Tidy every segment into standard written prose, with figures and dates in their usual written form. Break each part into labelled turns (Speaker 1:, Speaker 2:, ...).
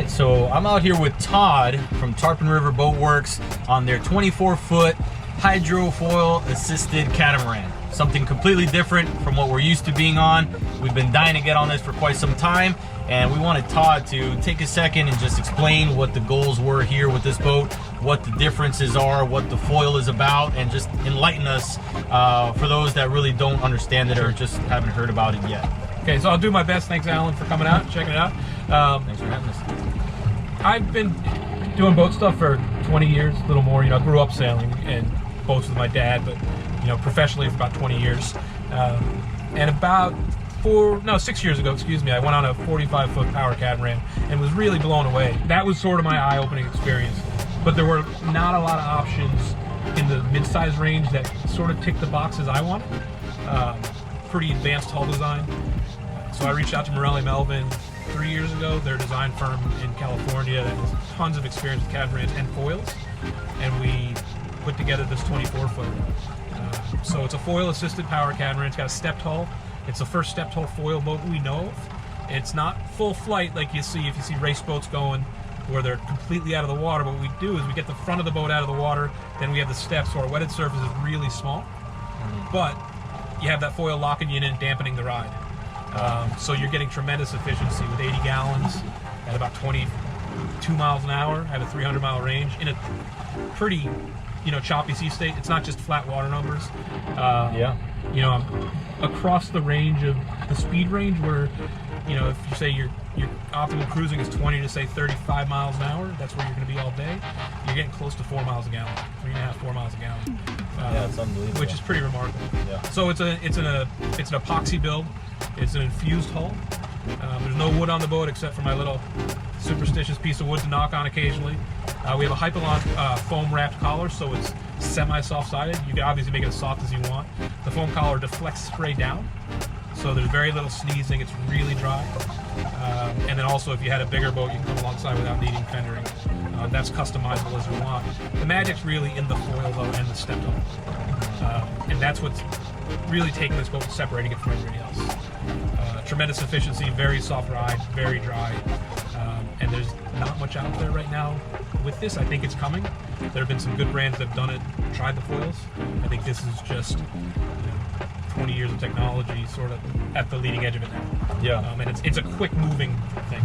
Speaker 1: So I'm out here with Todd from Tarpon River Boatworks on their 24-foot hydrofoil assisted catamaran. Something completely different from what we're used to being on. We've been dying to get on this for quite some time, and we wanted Todd to take a second and just explain what the goals were here with this boat, what the differences are, what the foil is about, and just enlighten us for those that really don't understand it or just haven't heard about it yet.
Speaker 2: Okay, so I'll do my best. Thanks, Alan, for coming out and checking it out.
Speaker 1: Thanks for having us.
Speaker 2: I've been doing boat stuff for 20 years, a little more. You know, I grew up sailing and boats with my dad, but, you know, professionally for about 20 years. And about 6 years ago, I went on a 45-foot power catamaran and was really blown away. That was sort of my eye-opening experience. But there were not a lot of options in the mid-size range that sort of ticked the boxes I wanted. Pretty advanced hull design. So I reached out to Morelli Melvin 3 years ago, their design firm in California that has tons of experience with catamarans and foils, and we put together this 24-foot. So it's a foil-assisted power catamaran. It's got a stepped hull. It's the first stepped hull foil boat we know of. It's not full flight like you see if you see race boats going where they're completely out of the water. What we do is we get the front of the boat out of the water, then we have the steps, so our wetted surface is really small, but you have that foil locking you in and dampening the ride. So you're getting tremendous efficiency with 80 gallons at about 22 miles an hour at a 300-mile range in a pretty, choppy sea state. It's not just flat water numbers. Across the range of the speed range where, if you say your optimal cruising is 20 to say 35 miles an hour, that's where you're going to be all day. You're getting close to 4 miles a gallon, 3.5, 4 miles a gallon.
Speaker 1: It's unbelievable.
Speaker 2: Which is pretty remarkable.
Speaker 1: Yeah.
Speaker 2: So it's an epoxy build. It's an infused hull. There's no wood on the boat except for my little superstitious piece of wood to knock on occasionally. We have a Hypalon foam wrapped collar, so it's semi-soft sided. You can obviously make it as soft as you want. The foam collar deflects spray down, so there's very little sneezing. It's really dry. And then also, if you had a bigger boat, you can come alongside without needing fendering. That's customizable as you want. The magic's really in the foil though and the stepped hull, and that's what's really taking this boat and separating it from everybody else. Tremendous efficiency, very soft ride, very dry, and there's not much out there right now with this. I think it's coming. There have been some good brands that have done it, tried the foils. I think this is just 20 years of technology sort of at the leading edge of it now.
Speaker 1: Yeah.
Speaker 2: And it's a quick moving thing.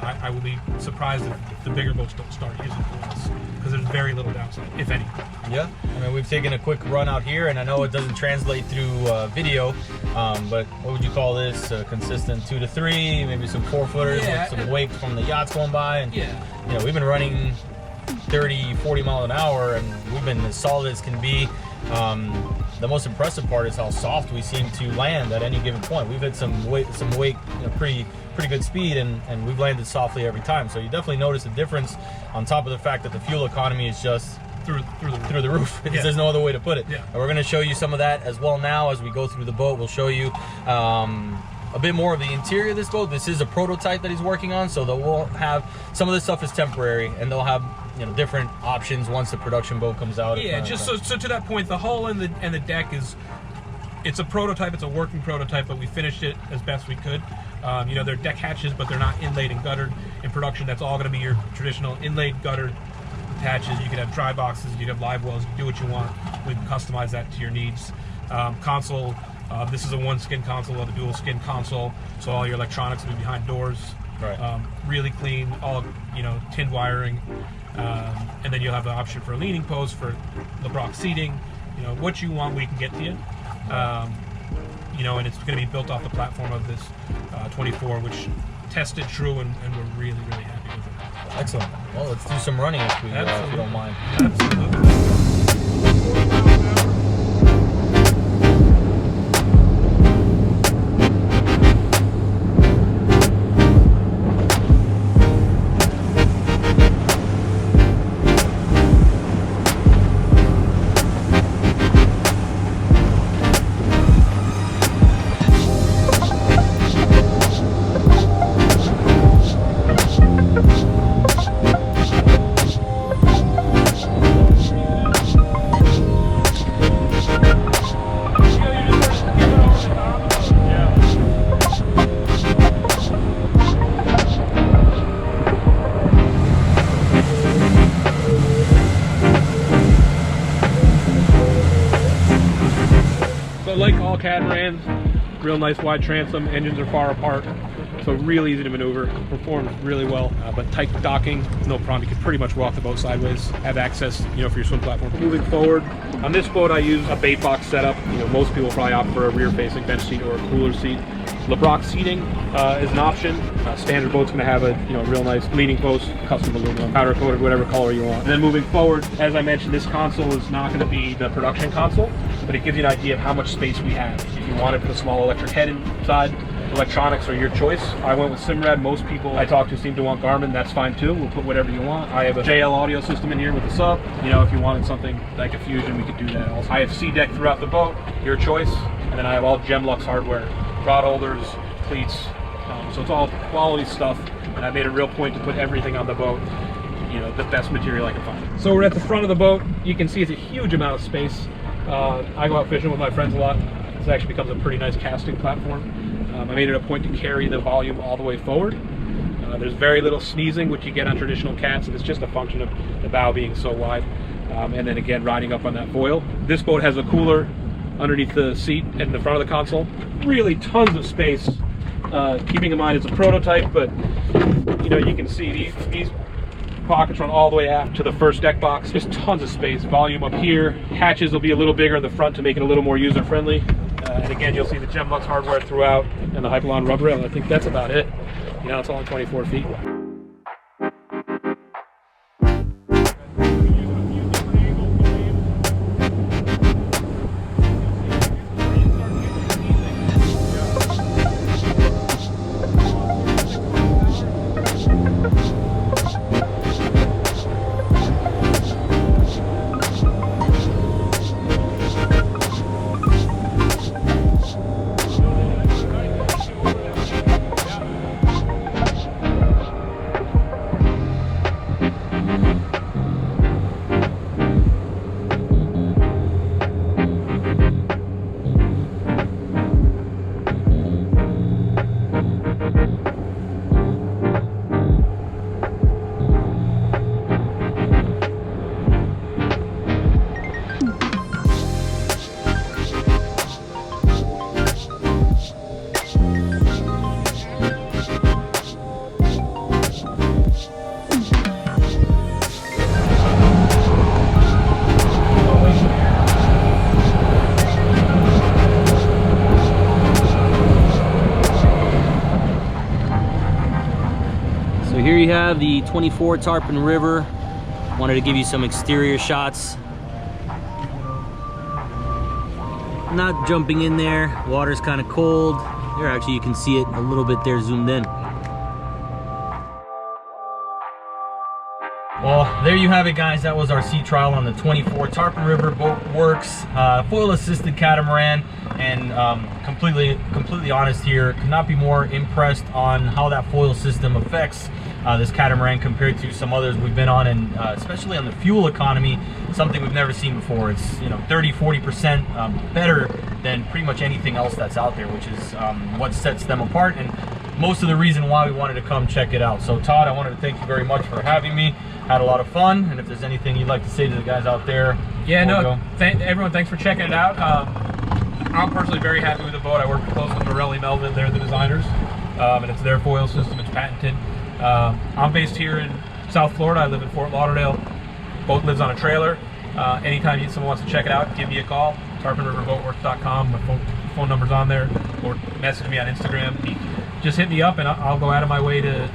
Speaker 2: I will be surprised if the bigger boats don't start using foils because there's very little downside, if any.
Speaker 1: Yeah, I mean, we've taken a quick run out here, and I know it doesn't translate through video, but what would you call this? Consistent 2 to 3, maybe some 4-footers with some wake from the yachts going by, and we've been running 30, 40 miles an hour, and we've been as solid as can be. The most impressive part is how soft we seem to land at any given point. We've had some wake, pretty good speed, and we've landed softly every time. So you definitely notice a difference on top of the fact that the fuel economy is just through the roof. Because there's no other way to put it. Yeah. And we're going to show you some of that as well now as we go through the boat. We'll show you a bit more of the interior of this boat. This is a prototype that he's working on, so we'll have some of this stuff is temporary, and they'll have different options once the production boat comes out.
Speaker 2: Yeah, just so to that point, the hull and the deck it's a prototype. It's a working prototype, but we finished it as best we could. They're deck hatches, but they're not inlaid and guttered. In production, that's all going to be your traditional inlaid, guttered hatches. You could have dry boxes, you could have live wells, you can do what you want. We can customize that to your needs. Console, this is a one-skin console, a dual skin console, so all your electronics will be behind doors.
Speaker 1: Right.
Speaker 2: Really clean, all tinned wiring, and then you'll have the option for a leaning post, for LeBrock seating. What you want, we can get to you. And it's going to be built off the platform of this 24, which tested true, and we're really, really happy with it.
Speaker 1: Excellent. Well, let's do some running if you don't mind.
Speaker 2: Absolutely. catamarans, real nice wide transom, engines are far apart, so real easy to maneuver, performs really well, but tight docking, no problem. You can pretty much walk the boat sideways, have access, for your swim platform. Moving forward, on this boat I use a bait box setup. Most people probably opt for a rear-facing bench seat or a cooler seat. LeBrock seating is an option. Standard boat's going to have a real nice leaning post, custom aluminum, powder coated, whatever color you want. And then moving forward, as I mentioned, this console is not going to be the production console, but it gives you an idea of how much space we have. If you want to put a small electric head inside, electronics are your choice. I went with Simrad. Most people I talk to seem to want Garmin. That's fine too. We'll put whatever you want. I have a JL audio system in here with the sub. If you wanted something like a Fusion, we could do that also. I have C-deck throughout the boat, your choice. And then I have all Gemlux hardware, rod holders, cleats. So it's all quality stuff. And I made a real point to put everything on the boat, the best material I can find. So we're at the front of the boat. You can see it's a huge amount of space. I go out fishing with my friends a lot. This actually becomes a pretty nice casting platform. I made it a point to carry the volume all the way forward. There's very little sneezing, which you get on traditional cats, and it's just a function of the bow being so wide. And then again, riding up on that foil. This boat has a cooler underneath the seat and in the front of the console. Really tons of space. Keeping in mind it's a prototype, but you can see these pockets run all the way aft to the first deck box. There's tons of space. Volume up here. Hatches will be a little bigger in the front to make it a little more user-friendly. And again, you'll see the Gemlux hardware throughout and the Hypalon rub rail. I think that's about it. It's only 24 feet.
Speaker 1: Here you have the 24 Tarpon River. Wanted to give you some exterior shots. Not jumping in there, water's kind of cold. There, actually you can see it a little bit there zoomed in. Well, there you have it, guys. That was our sea trial on the 24 Tarpon River Boatworks foil assisted catamaran. And completely honest here, could not be more impressed on how that foil system affects this catamaran compared to some others we've been on, and especially on the fuel economy, something we've never seen before. It's 30-40% better than pretty much anything else that's out there, which is what sets them apart and most of the reason why we wanted to come check it out. So Todd, I wanted to thank you very much for having me. Had a lot of fun, and if there's anything you'd like to say to the guys out there,
Speaker 2: everyone, thanks for checking it out. I'm personally very happy with the boat. I worked close with Morelli Melvin, they're the designers, and it's their foil system, it's patented. I'm based here in South Florida. I live in Fort Lauderdale. Boat lives on a trailer. Anytime someone wants to check it out, give me a call. TarponRiverBoatworks.com. My phone number's on there, or message me on Instagram. Just hit me up, and I'll go out of my way to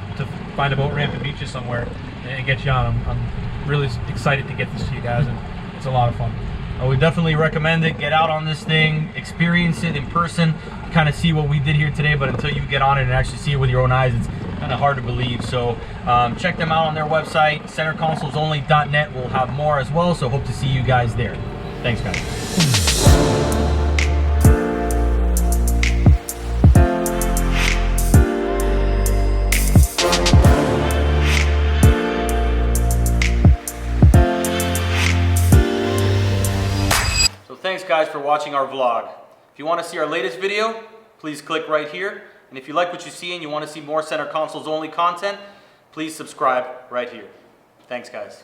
Speaker 2: find a boat ramp and meet you somewhere and get you on. I'm really excited to get this to you guys, and it's a lot of fun.
Speaker 1: I would definitely recommend it. Get out on this thing, experience it in person, kind of see what we did here today, but until you get on it and actually see it with your own eyes, it's kind of hard to believe. So check them out on their website, centerconsolesonly.net. We'll have more as well, so hope to see you guys there. Thanks, guys. Thanks guys for watching our vlog. If you want to see our latest video, please click right here. And if you like what you see and you want to see more Center Consoles Only content, please subscribe right here. Thanks guys.